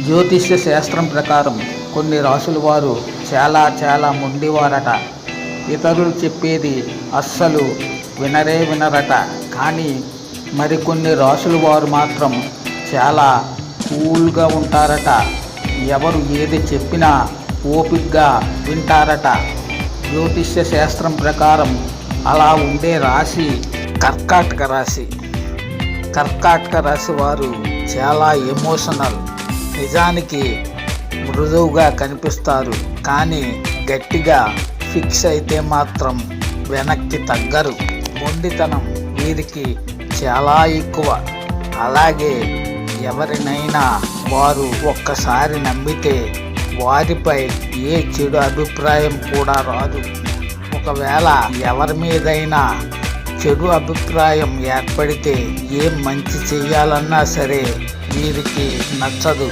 జ్యోతిష్య శాస్త్రం ప్రకారం కొన్ని రాసుల వారు చాలా మొండివారట. ఇతరులు చెప్పేది అస్సలు వినరట. కానీ మరికొన్ని రాసుల వారు మాత్రం చాలా కూల్గా ఉంటారట. ఎవరు ఏది చెప్పినా ఓపికగా వింటారట. జ్యోతిష్య శాస్త్రం ప్రకారం అలా ఉండే రాశి కర్కాటక రాశి. కర్కాటక రాశి వారు చాలా ఎమోషనల్. నిజానికి మృదువుగా కనిపిస్తారు, కానీ గట్టిగా ఫిక్స్ అయితే మాత్రం వెనక్కి తగ్గరు. మొండితనం వీరికి చాలా ఎక్కువ. అలాగే ఎవరినైనా వారు ఒక్కసారి నమ్మితే వారిపై ఏ చెడు అభిప్రాయం కూడా రాదు. ఒకవేళ ఎవరి మీదైనా చెడు అభిప్రాయం ఏర్పడితే ఏం మంచి చెయ్యాలన్నా సరే వీరికి నచ్చదు.